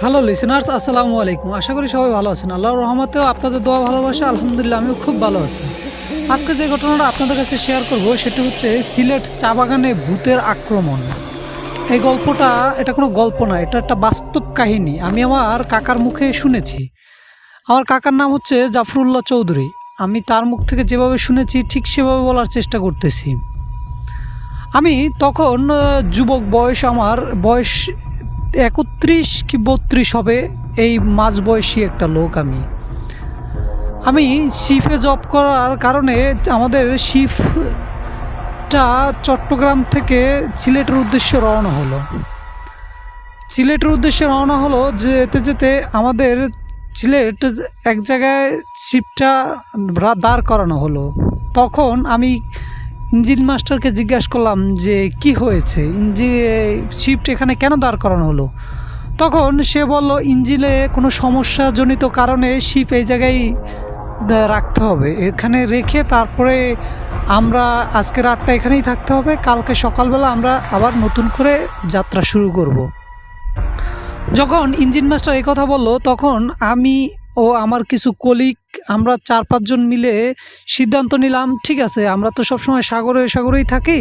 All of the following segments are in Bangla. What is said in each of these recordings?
হ্যালো লিসেনার্স, আসসালামু আলাইকুম। আশা করি সবাই ভালো আছেন। আল্লাহর রহমতেও আপনাদের দোয়া ভালোবাসা আলহামদুলিল্লাহ আমিও খুব ভালো আছি। আজকে যে ঘটনাটা আপনাদের কাছে শেয়ার করব সেটি হচ্ছে সিলেট চা বাগানে ভূতের আক্রমণ। এই গল্পটা এটা কোনো গল্প না, এটা একটা বাস্তব কাহিনী। আমি আমার কাকার মুখে শুনেছি। আমার কাকার নাম হচ্ছে জাফরুল্লাহ চৌধুরী। আমি তার মুখ থেকে যেভাবে শুনেছি ঠিক সেভাবে বলার চেষ্টা করতেছি। আমি তখন যুবক বয়স, আমার বয়স 31 কি 32 হবে, এই মাঝবয়সী একটা লোক। আমি শিফে জব করার কারণে আমাদের শিফটা চট্টগ্রাম থেকে সিলেটের উদ্দেশ্যে রওনা হলো। যেতে যেতে আমাদের সিলেট এক জায়গায় শিফটা দাঁড় করানো হলো। তখন আমি ইঞ্জিন মাস্টারকে জিজ্ঞাসা করলাম যে কি হয়েছে, শিফট এখানে কেন দাঁড় করানো হলো। তখন সে বলল ইঞ্জিনে কোনো সমস্যাজনিত কারণে শিপ এই জায়গায় রাখতে হবে, এখানে রেখে তারপরে আমরা আজকে রাতটা এখানেই থাকতে হবে, কালকে সকালবেলা আমরা আবার নতুন করে যাত্রা শুরু করব। যখন ইঞ্জিন মাস্টার এই কথা বলল তখন আমি ও আমার কিছু কলিগ, আমরা 4-5 জন মিলে সিদ্ধান্ত নিলাম, ঠিক আছে আমরা তো সবসময় সাগরেই থাকি,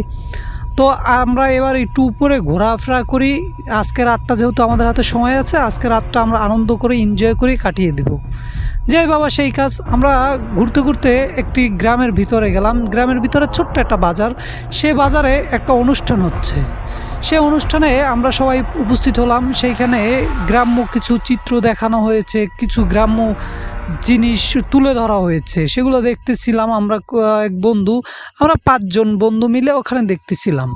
তো আমরা এবার একটু উপরে ঘোরাফেরা করি। আজকে রাতটা যেহেতু আমাদের হাতে সময় আছে, আজকে রাতটা আমরা আনন্দ করে এনজয় করে কাটিয়ে দেব। যে বাবা সেই কাজ। আমরা ঘুরতে ঘুরতে একটি গ্রামের ভিতরে গেলাম। গ্রামের ভিতরে ছোট্ট একটা বাজার, সে বাজারে একটা অনুষ্ঠান হচ্ছে। সে অনুষ্ঠানে আমরা সবাই উপস্থিত হলাম। সেইখানে গ্রাম্য কিছু চিত্র দেখানো হয়েছে, কিছু গ্রাম্য জিনিস তুলে ধরা হয়েছে, সেগুলো দেখতেছিলাম। আমরা এক বন্ধু, আমরা 5 জন বন্ধু মিলে ওখানে দেখতেছিলাম।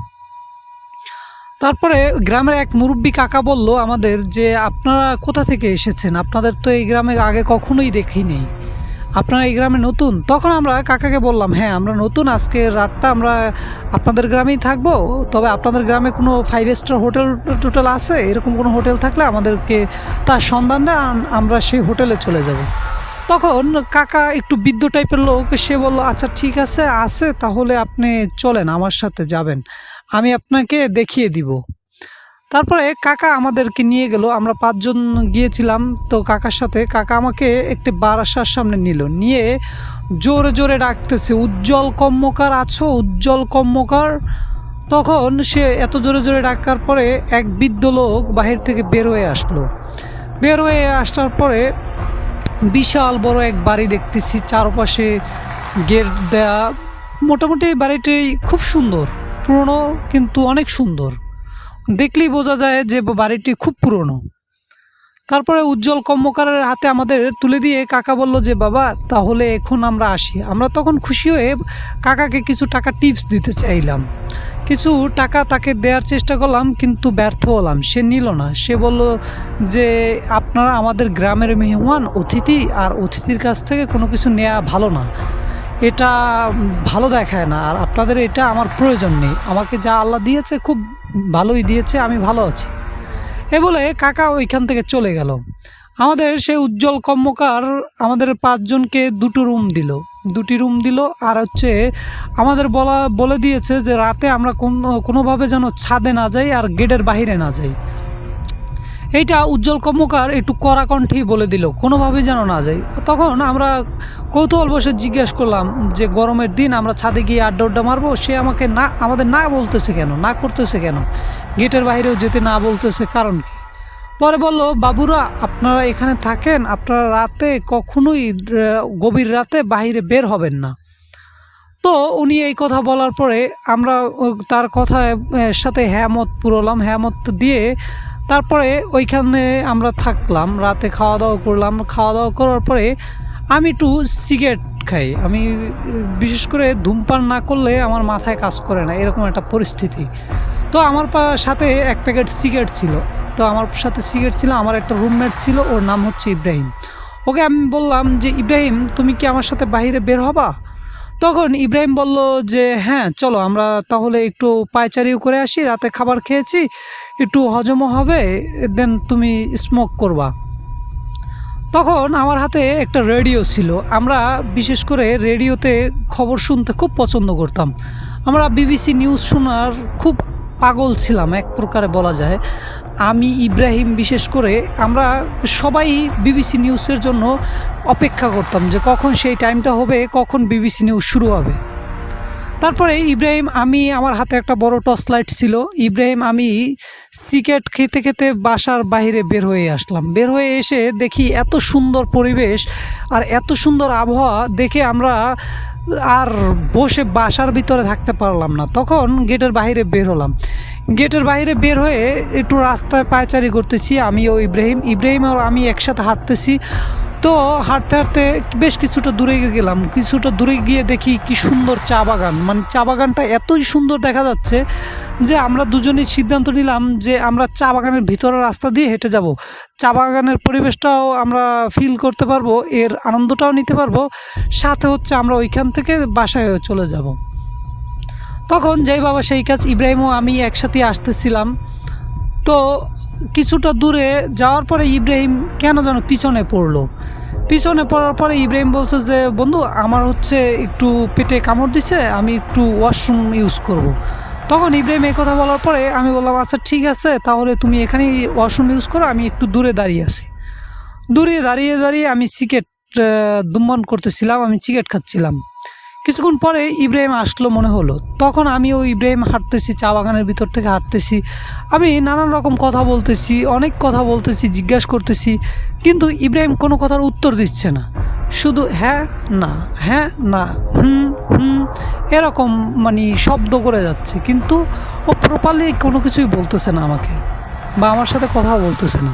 তারপরে গ্রামের এক মুরব্বী কাকা বলল আমাদের যে আপনারা কোথা থেকে এসেছেন, আপনাদের তো এই গ্রামে আগে কখনোই দেখিনি, আপনারা এই গ্রামে নতুন। তখন আমরা কাকাকে বললাম হ্যাঁ আমরা নতুন, আজকে রাতটা আমরা আপনাদের গ্রামেই থাকবো, তবে আপনাদের গ্রামে কোনো 5 স্টার হোটেল আছে, এরকম কোনো হোটেল থাকলে আমাদেরকে তার সন্ধান দেন, আমরা সেই হোটেলে চলে যাব। তখন কাকা একটু বৃদ্ধ টাইপের লোক, সে বলল আচ্ছা ঠিক আছে তাহলে আপনি চলেন, আমার সাথে যাবেন, আমি আপনাকে দেখিয়ে দিব। তারপরে কাকা আমাদেরকে নিয়ে গেল। আমরা 5 জন গিয়েছিলাম তো কাকার সাথে। কাকা আমাকে একটি বারাসার সামনে নিয়ে জোরে জোরে ডাকতেছে, উজ্জ্বল কর্মকার আছো, উজ্জ্বল কর্মকার। তখন সে এত জোরে জোরে ডাকার পরে এক বৃদ্ধ লোক বাহির থেকে বের হয়ে আসার পরে বিশাল বড় এক বাড়ি দেখতেছি, চারপাশে গেট দেয়া। মোটামুটি বাড়িটি খুব সুন্দর, পুরনো কিন্তু অনেক সুন্দর, দেখলেই বোঝা যায় যে বাড়িটি খুব পুরনো। তারপরে উজ্জ্বল কর্মকারের হাতে আমাদের তুলে দিয়ে কাকা বলল যে বাবা তাহলে এখন আমরা আসি। আমরা তখন খুশি হয়ে কাকাকে কিছু টাকা টিপস দিতে চাইলাম, কিছু টাকা তাকে দেওয়ার চেষ্টা করলাম, কিন্তু ব্যর্থ হলাম। সে নিল না। সে বলল যে আপনারা আমাদের গ্রামের মেহমান অতিথি, আর অতিথির কাছ থেকে কোনো কিছু নেওয়া ভালো না, এটা ভালো দেখায় না, আর আপনাদের এটা আমার প্রয়োজন নেই, আমাকে যা আল্লাহ দিয়েছে খুব ভালোই দিয়েছে, আমি ভালো আছি। এ বলে কাকা ওইখান থেকে চলে গেল। আমাদের সেই উজ্জ্বল কর্মকার আমাদের 5 জনকে 2টো রুম দিল, আর হচ্ছে আমাদের বলে দিয়েছে যে রাতে আমরা কোনোভাবে যেন ছাদে না যাই আর গেটের বাইরে না যাই। এইটা উজ্জ্বল কর্মকার একটু কড়া কণ্ঠেই বলে দিল, কোনোভাবেই যেন না যাই। তখন আমরা কৌতূহল বসে জিজ্ঞাসা করলাম যে গরমের দিন আমরা ছাদে গিয়ে আড্ডা মারবো, সে আমাদের না বলতেছে কেন, না করতেছে কেন, গেটের বাইরেও যেতে না বলতেছে, কারণ কি? পরে বলল বাবুরা আপনারা এখানে থাকেন, আপনারা রাতে কখনোই গভীর রাতে বাইরে বের হবেন না। তো উনি এই কথা বলার পরে আমরা তার কথার সাথে হ্যামত দিয়ে তারপরে ওইখানে আমরা থাকলাম, রাতে খাওয়া দাওয়া করার পরে আমি একটু সিগারেট খাই। আমি বিশেষ করে ধূমপান না করলে আমার মাথায় কাজ করে না, এরকম একটা পরিস্থিতি। তো আমার সাথে 1 প্যাকেট সিগারেট ছিল। আমার একটা রুমমেট ছিল, ওর নাম হচ্ছে ইব্রাহিম। ওকে আমি বললাম যে ইব্রাহিম তুমি কি আমার সাথে বাইরে বের হবা? তখন ইব্রাহিম বলল যে হ্যাঁ চলো, আমরা তাহলে একটু পায়চারিও করে আসি, রাতে খাবার খেয়েছি, একটু হজমও হবে, দেন তুমি স্মোক করবা। তখন আমার হাতে একটা রেডিও ছিল। আমরা বিশেষ করে রেডিওতে খবর শুনতে খুব পছন্দ করতাম। আমরা বিবিসি নিউজ শোনার খুব পাগল ছিলাম এক প্রকারে বলা যায়। আমি, ইব্রাহিম বিশেষ করে আমরা সবাই বিবিসি নিউজের জন্য অপেক্ষা করতাম যে কখন সেই টাইমটা হবে, কখন বিবিসি নিউজ শুরু হবে। তারপরে ইব্রাহিম, আমি, আমার হাতে একটা বড় টর্চ লাইট ছিল। ইব্রাহিম আমি সিগারেট খেতে খেতে বাসার বাইরে বের হয়ে আসলাম। বের হয়ে এসে দেখি এত সুন্দর পরিবেশ আর এত সুন্দর আবহাওয়া দেখে আমরা আর বসে বাসার ভিতরে থাকতে পারলাম না। তখন গেটের বাইরে বের হলাম। গেটের বাইরে বের হয়ে একটু রাস্তায় পায়চারি করতেছি আমি ও ইব্রাহিম আর আমি একসাথে হাঁটতেছি। তো হাঁটতে হাঁটতে বেশ কিছুটা দূরে গেলাম। কিছুটা দূরে গিয়ে দেখি কি সুন্দর চা বাগান, মানে চা বাগানটা এতই সুন্দর দেখা যাচ্ছে যে আমরা দুজনেই সিদ্ধান্ত নিলাম যে আমরা চা বাগানের ভিতরের রাস্তা দিয়ে হেঁটে যাব। চা বাগানের পরিবেশটাও আমরা ফিল করতে পারবো, এর আনন্দটাও নিতে পারবো, সাথে হচ্ছে আমরা ওইখান থেকে বাসায় চলে যাব। তখন যেই বাবা সেই কাজ, ইব্রাহিমও আমি একসাথে আসতেছিলাম। তো কিছুটা দূরে যাওয়ার পরে ইব্রাহিম কেন যেন পিছনে পড়লো। পিছনে পড়ার পরে ইব্রাহিম বলছে যে বন্ধু, আমার হচ্ছে একটু পেটে কামড় দিছে, আমি একটু ওয়াশরুম ইউজ করব। তখন ইব্রাহিম এই কথা বলার পরে আমি বললাম আচ্ছা ঠিক আছে, তাহলে তুমি এখানেই ওয়াশরুম ইউজ করো, আমি একটু দূরে দাঁড়িয়ে আছি। দূরে দাঁড়িয়ে দাঁড়িয়ে আমি সিগারেট ধূমপান করতেছিলাম, আমি সিগারেট খাচ্ছিলাম। কিছুক্ষণ পরে ইব্রাহিম আসলো মনে হলো। তখন আমি ও ইব্রাহিম হাঁটতেছি, চা বাগানের ভিতর থেকে হাঁটতেছি। আমি নানান রকম কথা বলতেছি, অনেক কথা বলতেছি, জিজ্ঞাসা করতেছি, কিন্তু ইব্রাহিম কোনো কথার উত্তর দিচ্ছে না। শুধু হ্যাঁ না, হ্যাঁ না, হুম হুম এরকম মানে শব্দ করে যাচ্ছে, কিন্তু ও প্রপারলি কোনো কিছুই বলতেছে না আমাকে, বা আমার সাথে কথা বলতেছে না।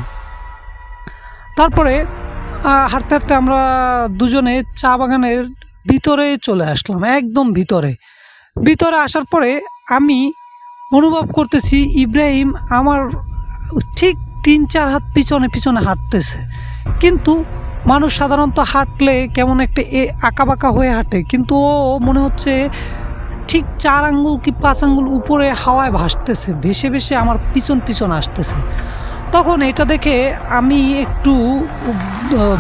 তারপরে হাঁটতে হাঁটতে আমরা দুজনে চা বাগানের ভিতরে চলে আসলাম, একদম ভিতরে। ভিতরে আসার পরে আমি অনুভব করতেছি ইব্রাহিম আমার ঠিক 3-4 হাত পিছনে পিছনে হাঁটতেছে। কিন্তু মানুষ সাধারণত হাঁটলে কেমন একটা আঁকাবাঁকা হয়ে হাঁটে, কিন্তু ও মনে হচ্ছে ঠিক 4 আঙ্গুল কি 5 আঙ্গুল উপরে হাওয়ায় ভাসতেছে, ভেসে ভেসে আমার পিছন পিছন আসতেছে। তখন এটা দেখে আমি একটু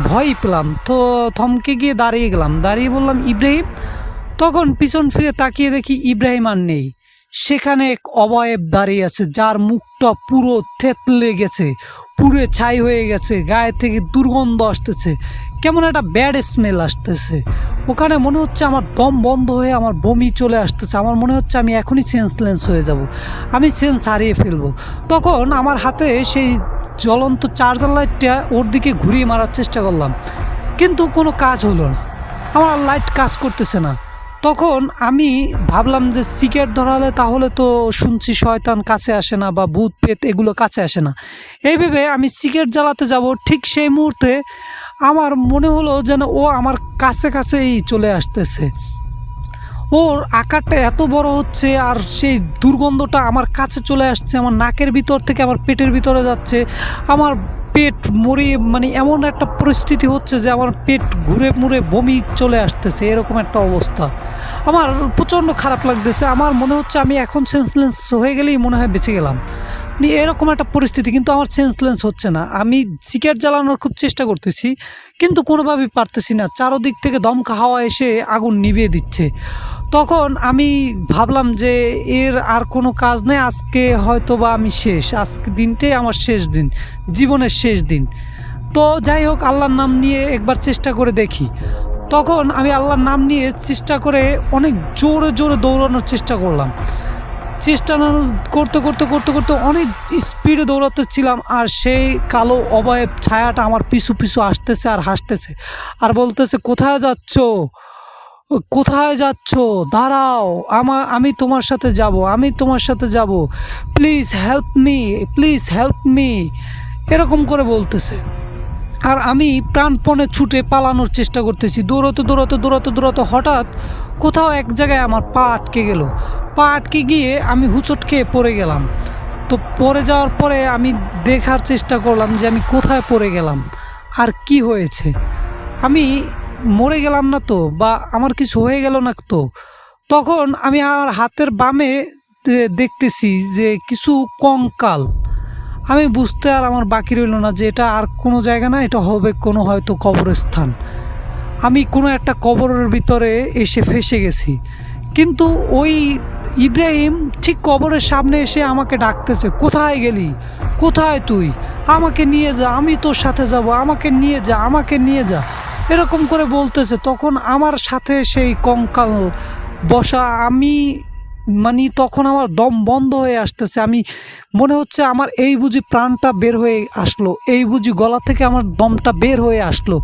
ভয় পেলাম। তো থমকে গিয়ে দাঁড়িয়ে গেলাম, দাঁড়িয়ে বললাম ইব্রাহিম। তখন পিছন ফিরে তাকিয়ে দেখি ইব্রাহিম আর নেই। সেখানে এক অবয়ব দাঁড়িয়ে আছে, যার মুখটা পুরো থেতলে গেছে, পুড়ে ছাই হয়ে গেছে, গায়ে থেকে দুর্গন্ধ আসতেছে, কেমন একটা ব্যাড স্মেল আসতেছে। ওখানে মনে হচ্ছে আমার দম বন্ধ হয়ে আমার বমি চলে আসতেছে, আমার মনে হচ্ছে আমি এখনই সেন্সলেস হয়ে যাব, আমি সেন্স হারিয়ে ফেলবো। তখন আমার হাতে সেই জ্বলন্ত চার্জার লাইটটা ওর দিকে ঘুরিয়ে মারার চেষ্টা করলাম, কিন্তু কোনো কাজ হলো না, আমার লাইট কাজ করতেছে না। তখন আমি ভাবলাম যে সিগারেট ধরালে তাহলে তো শুনছি শয়তান কাছে আসে না, বা ভূত পেত এগুলো কাছে আসে না। এই ভেবে আমি সিগারেট জ্বালাতে যাব, ঠিক সেই মুহূর্তে আমার মনে হলো যেন ও আমার কাছে কাছেই চলে আসতেছে। ওর আকারটা এত বড় হচ্ছে আর সেই দুর্গন্ধটা আমার কাছে চলে আসছে, আমার নাকের ভিতর থেকে আমার পেটের ভিতরে যাচ্ছে, আমার পেট মরে মানে এমন একটা পরিস্থিতি হচ্ছে যে আমার পেট ঘুরে মুড়ে বমি চলে আসতেছে, এরকম একটা অবস্থা। আমার প্রচণ্ড খারাপ লাগতেছে, আমার মনে হচ্ছে আমি এখন সেন্সলেস হয়ে গেলেই মনে হয় বেঁচে গেলাম, মানে এরকম একটা পরিস্থিতি। কিন্তু আমার সেন্সলেস হচ্ছে না, আমি সিগারেট জ্বালানোর খুব চেষ্টা করতেছি, কিন্তু কোনোভাবেই পারতেছি না, চারোদিক থেকে দমকা হাওয়া এসে আগুন নিভিয়ে দিচ্ছে। তখন আমি ভাবলাম যে এর আর কোনো কাজ নেই, আজকে হয়তো বা আমি শেষ, আজকে দিনটাই আমার শেষ দিন, জীবনের শেষ দিন। তো যাই হোক, আল্লাহর নাম নিয়ে একবার চেষ্টা করে দেখি। তখন আমি আল্লাহর নাম নিয়ে চেষ্টা করে অনেক জোরে জোরে দৌড়ানোর চেষ্টা করলাম। চেষ্টা করতে করতে করতে করতে অনেক স্পিডে দৌড়াতেছিলাম, আর সেই কালো অবয়ব ছায়াটা আমার পিছু পিছু আসতেছে আর হাসতেছে আর বলতেছে, কোথায় যাচ্ছ, কোথায় যাচ্ছ, দাঁড়াও, আমি তোমার সাথে যাব, আমি তোমার সাথে যাব, please help me, please help me, এরকম করে বলতেছে। আর আমি প্রাণপণে ছুটে পালানোর চেষ্টা করতেছি, দৌড়াতে দৌড়াতে দৌড়াতে দৌড়াতে হঠাৎ কোথাও এক জায়গায় আমার পা আটকে গেল। পা আটকে গিয়ে আমি হুঁচট খেয়ে পড়ে গেলাম। তো পড়ে যাওয়ার পরে আমি দেখার চেষ্টা করলাম যে আমি কোথায় পড়ে গেলাম আর কি হয়েছে, আমি মরে গেলাম না তো, বা আমার কিছু হয়ে গেল না তো। তখন আমি আমার হাতের বামে দেখতেছি যে কিছু কঙ্কাল। আমি বুঝতে আর আমার বাকি রইল না যে এটা আর কোনো জায়গা না, এটা হবে কোনো হয়তো কবরস্থান। আমি কোনো একটা কবরের ভিতরে এসে ফেসে গেছি, কিন্তু ওই ইব্রাহিম ঠিক কবরের সামনে এসে আমাকে ডাকতেছে, কোথায় গেলি, কোথায় তুই, আমাকে নিয়ে যা, আমি তোর সাথে যাব, আমাকে নিয়ে যা, আমাকে নিয়ে যা, এরকম করে বলতেছে। তখন আমার সাথে সেই কঙ্কাল বসা, আমি মানে তখন আমার দম বন্ধ হয়ে আসতেছে। আমি মনে হচ্ছে আমার এই বুঝি প্রাণটা বের হয়ে আসলো, এই বুঝি গলা থেকে আমার দমটা বের হয়ে আসলো,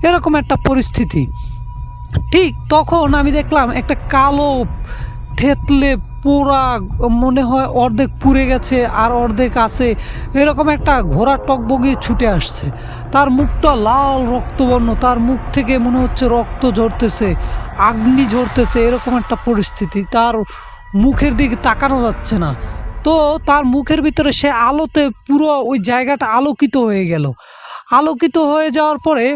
এরকম একটা পরিস্থিতি। ঠিক তখন আমি দেখলাম একটা কালো থেতলে পোড়া, মনে হয় অর্ধেক পুড়ে গেছে আর অর্ধেক আছে, এরকম একটা ঘোড়া টকবগিয়ে ছুটে আসছে। তার মুখটা লাল রক্তবর্ণ, তার মুখ থেকে মনে হচ্ছে রক্ত ঝরতেছে, আগ্নি ঝরতেছে, এরকম একটা পরিস্থিতি। তার মুখের দিকে তাকানো যাচ্ছে না। তো তার মুখের ভিতরে সে আলোতে পুরো ওই জায়গাটা আলোকিত হয়ে গেল। আলোকিত হয়ে যাওয়ার পরে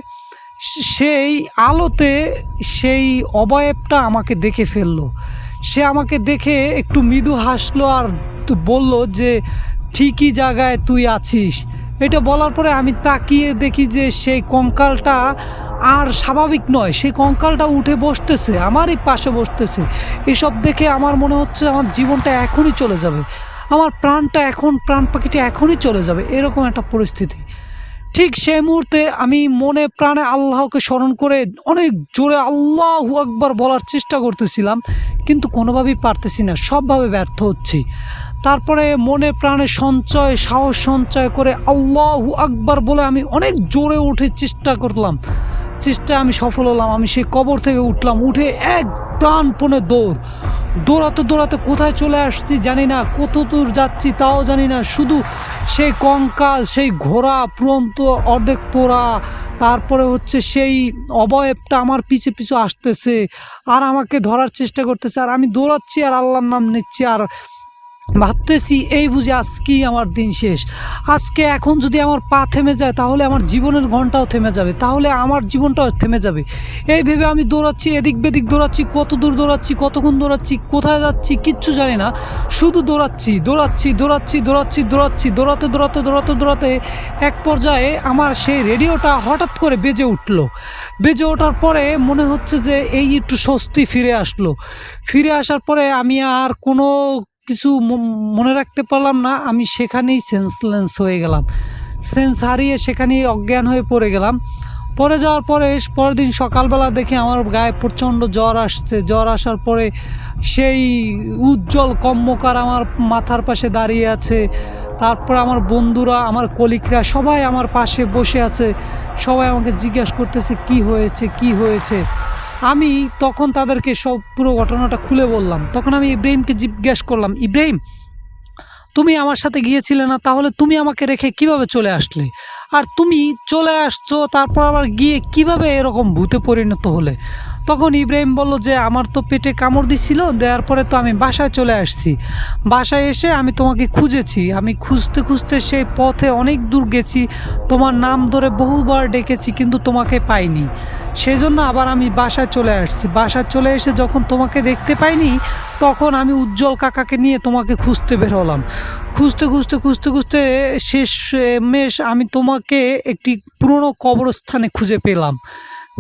সেই আলোতে সেই অবয়বটা আমাকে দেখে ফেললো। সে আমাকে দেখে একটু মৃদু হাসলো আর বলল যে ঠিকই জায়গায় তুই আছিস। এটা বলার পরে আমি তাকিয়ে দেখি যে সেই কঙ্কালটা আর স্বাভাবিক নয়, সেই কঙ্কালটা উঠে বসতেছে, আমারই পাশে বসতেছে। এসব দেখে আমার মনে হচ্ছে আমার জীবনটা এখনই চলে যাবে, আমার প্রাণটা এখন, প্রাণ পাখিটা এখনই চলে যাবে, এরকম একটা পরিস্থিতি। ঠিক সেই মুহূর্তে আমি মনে প্রাণে আল্লাহকে স্মরণ করে অনেক জোরে আল্লাহু আকবার বলার চেষ্টা করতেছিলাম, কিন্তু কোনোভাবেই পারতেছি না, সবভাবে ব্যর্থ হচ্ছি। তারপরে মনে প্রাণে সাহস সঞ্চয় করে আল্লাহু আকবার বলে আমি অনেক জোরে উঠে চেষ্টা করলাম। চেষ্টায় আমি সফল হলাম। আমি সেই কবর থেকে উঠলাম, উঠে এক প্রাণপণে দৌড়াতে দৌড়াতে কোথায় চলে আসছি জানি না, কত দূর যাচ্ছি তাও জানি না। শুধু সেই কঙ্কাল, সেই ঘোড়া পুরন্ত অর্ধেক পোড়া, তারপরে হচ্ছে সেই অবয়বটা আমার পিছে পিছু আসতেছে আর আমাকে ধরার চেষ্টা করতেছে, আর আমি দৌড়াচ্ছি আর আল্লাহর নাম নিচ্ছি আর ভাবতেছি এই বুঝি আজকেই আমার দিন শেষ। আজকে এখন যদি আমার পা থেমে যায় তাহলে আমার জীবনের ঘন্টাও থেমে যাবে, তাহলে আমার জীবনটাও থেমে যাবে। এই ভেবে আমি দৌড়াচ্ছি, এদিক বেদিক দৌড়াচ্ছি, কত দূর দৌড়াচ্ছি, কতক্ষণ দৌড়াচ্ছি, কোথায় যাচ্ছি কিচ্ছু জানি না, শুধু দৌড়াচ্ছি দৌড়াচ্ছি দৌড়াচ্ছি দৌড়াচ্ছি দৌড়াচ্ছি দৌড়াতে দৌড়াতে দৌড়াতে দৌড়াতে এক পর্যায়ে আমার সেই রেডিওটা হঠাৎ করে বেজে উঠলো। বেজে ওঠার পরে মনে হচ্ছে যে এই একটু স্বস্তি ফিরে আসলো। ফিরে আসার পরে আমি আর কোনো কিছু মনে রাখতে পারলাম না, আমি সেখানেই সেন্সলেস হয়ে গেলাম। সেন্স হারিয়ে সেখানেই অজ্ঞান হয়ে পড়ে গেলাম। পরে যাওয়ার পরে পরের দিন সকালবেলা দেখি আমার গায়ে প্রচণ্ড জ্বর আসছে। জ্বর আসার পরে সেই উজ্জ্বল কম্মকার আমার মাথার পাশে দাঁড়িয়ে আছে। তারপর আমার বন্ধুরা, আমার কলিগরা সবাই আমার পাশে বসে আছে। সবাই আমাকে জিজ্ঞাসা করতেছে কি হয়েছে, কি হয়েছে। আমি তখন তাদেরকে সব পুরো ঘটনাটা খুলে বললাম। তখন আমি ইব্রাহিমকে জিজ্ঞেস করলাম, ইব্রাহিম তুমি আমার সাথে গিয়েছিলে না, তাহলে তুমি আমাকে রেখে কিভাবে চলে আসলে? আর তুমি চলে আসছো তারপর আবার গিয়ে কিভাবে এরকম ভূতে পরিণত হলে? তখন ইব্রাহিম বলল যে আমার তো পেটে কামড় দিছিল, দেওয়ার পরে তো আমি বাসায় চলে আসছি। বাসায় এসে আমি তোমাকে খুঁজেছি, আমি খুঁজতে খুঁজতে সেই পথে অনেক দূর গেছি, তোমার নাম ধরে বহুবার ডেকেছি কিন্তু তোমাকে পাইনি। সেই জন্য আবার আমি বাসায় চলে আসছি। বাসায় চলে এসে যখন তোমাকে দেখতে পাইনি তখন আমি উজ্জ্বল কাকাকে নিয়ে তোমাকে খুঁজতে বের হলাম। খুঁজতে খুঁজতে খুঁজতে খুঁজতে শেষমেশ আমি তোমাকে একটি পুরনো কবরস্থানে খুঁজে পেলাম।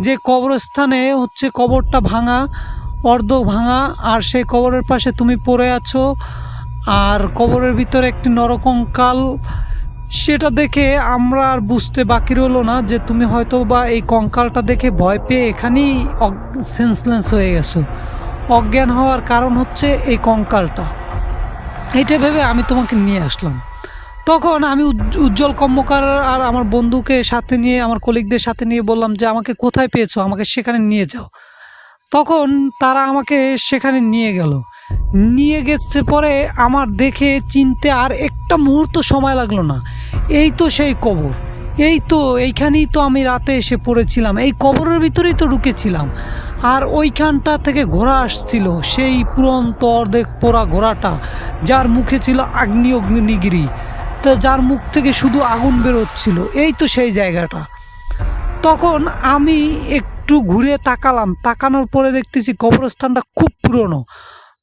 যে কবরস্থানে হচ্ছে কবরটা ভাঙা, অর্ধ ভাঙা, আর সেই কবরের পাশে তুমি পড়ে আছো আর কবরের ভিতরে একটি নরকঙ্কাল। সেটা দেখে আমরা আর বুঝতে বাকি রইল না যে তুমি হয়তো বা এই কঙ্কালটা দেখে ভয় পেয়ে এখানেই সেন্সলেস হয়ে গেছো। অজ্ঞান হওয়ার কারণ হচ্ছে এই কঙ্কালটা। এইটা ভেবে আমি তোমাকে নিয়ে আসলাম। তখন আমি উজ্জ্বল কর্মকার আর আমার বন্ধুকে সাথে নিয়ে, আমার কলিগদের সাথে নিয়ে বললাম যে আমাকে কোথায় পেয়েছো, আমাকে সেখানে নিয়ে যাও। তখন তারা আমাকে সেখানে নিয়ে গেল। নিয়ে গেছে পরে আমার দেখে চিনতে আর একটা মুহূর্ত সময় লাগলো না। এই তো সেই কবর, এই তো এইখানেই তো আমি রাতে এসে পড়েছিলাম, এই কবরের ভিতরেই তো ঢুকেছিলাম। আর ওইখানটা থেকে ঘোড়া আসছিল, সেই পুরন্ত অর্ধেক পোড়া ঘোড়াটা, যার মুখে ছিল অগ্নিগিরি, তো যার মুখ থেকে শুধু আগুন বেরোচ্ছিল। এই তো সেই জায়গাটা। তখন আমি একটু ঘুরে তাকালাম, তাকানোর পরে দেখতেছি কবরস্থানটা খুব পুরনো।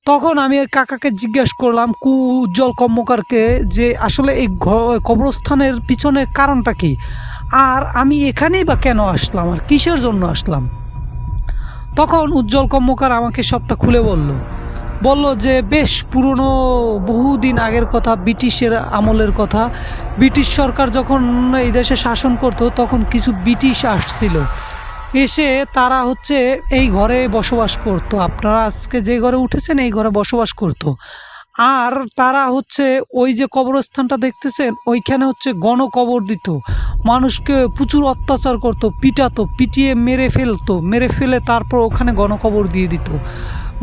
তখন আমি ওই কাকাকে জিজ্ঞেস করলাম, উজ্জ্বল কর্মকারকে, যে আসলে এই কবরস্থানের পিছনের কারণটা কি, আর আমি এখানেই বা কেন আসলাম, আর কিসের জন্য আসলাম। তখন উজ্জ্বল কর্মকার আমাকে সবটা খুলে বলল বলল যে বেশ পুরনো, বহুদিন আগের কথা, ব্রিটিশের আমলের কথা। ব্রিটিশ সরকার যখন এই দেশে শাসন করতো তখন কিছু ব্রিটিশ আসছিল, এসে তারা হচ্ছে এই ঘরে বসবাস করত। আপনারা আজকে যে ঘরে উঠেছেন এই ঘরে বসবাস করত। আর তারা হচ্ছে ওই যে কবরস্থানটা দেখতেছেন ওইখানে হচ্ছে গণকবর দিত, মানুষকে প্রচুর অত্যাচার করতো, পিটাতো, পিটিয়ে মেরে ফেলে তারপর ওখানে গণকবর দিয়ে দিত।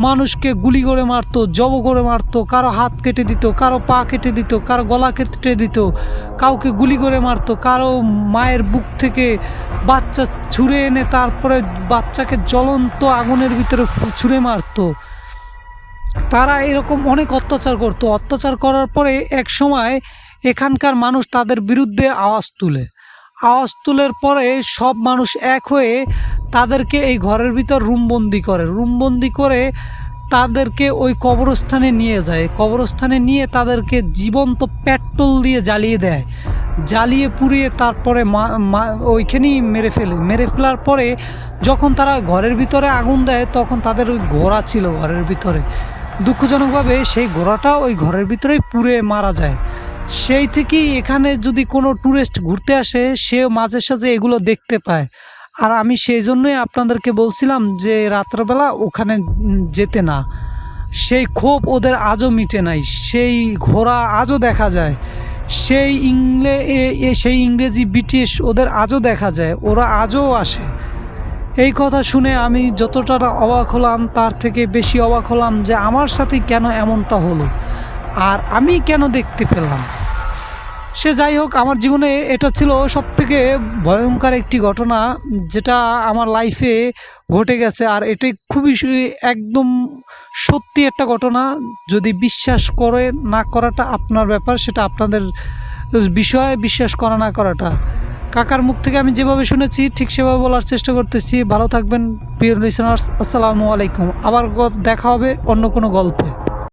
মানুষকে গুলি করে মারতো, জব করে মারতো, কারো হাত কেটে দিত, কারো পা কেটে দিত, কারো গলা কেটে দিত, কাউকে গুলি করে মারতো, কারো মায়ের বুক থেকে বাচ্চা ছুঁড়ে এনে তারপরে বাচ্চাকে জ্বলন্ত আগুনের ভিতরে ছুঁড়ে মারতো। তারা এরকম অনেক অত্যাচার করতো। অত্যাচার করার পরে এক সময় এখানকার মানুষ তাদের বিরুদ্ধে আওয়াজ তুলের পরে সব মানুষ এক হয়ে তাদেরকে এই ঘরের ভিতর রুমবন্দি করে তাদেরকে ওই কবরস্থানে নিয়ে যায়। কবরস্থানে নিয়ে তাদেরকে জীবন্ত পেট্রোল দিয়ে জ্বালিয়ে দেয়, জ্বালিয়ে পুড়িয়ে তারপরে ওইখানেই মেরে ফেলার পরে যখন তারা ঘরের ভিতরে আগুন দেয় তখন তাদের ওই ঘোড়া ছিল ঘরের ভিতরে। দুঃখজনকভাবে সেই ঘোড়াটা ওই ঘরের ভিতরেই পুড়ে মারা যায়। সেই থেকেই এখানে যদি কোনো ট্যুরিস্ট ঘুরতে আসে সেও মাঝে সাঝে এগুলো দেখতে পায়। আর আমি সেই জন্যই আপনাদেরকে বলছিলাম যে রাত্রবেলা ওখানে যেতে না। সেই ক্ষোভ ওদের আজও মিটে নাই, সেই ঘোড়া আজও দেখা যায়, সেই ইংরেজি ব্রিটিশ ওদের আজও দেখা যায়, ওরা আজও আসে। এই কথা শুনে আমি যতটা অবাক হলাম তার থেকে বেশি অবাক হলাম যে আমার সাথে কেন এমনটা হলো আর আমি কেন দেখতে পেলাম। সে যাই হোক, আমার জীবনে এটা ছিল সবথেকে ভয়ঙ্কর একটি ঘটনা যেটা আমার লাইফে ঘটে গেছে। আর এটাই খুবই একদম সত্যি একটা ঘটনা। যদি বিশ্বাস করে না করাটা আপনার ব্যাপার, সেটা আপনাদের বিষয়, বিশ্বাস করা না করাটা। কাকার মুখ থেকে আমি যেভাবে শুনেছি ঠিক সেভাবে বলার চেষ্টা করতেছি। ভালো থাকবেন প্রিয় লিসেনার্স, আসসালামু আলাইকুম। আবার দেখা হবে অন্য কোনো গল্পে।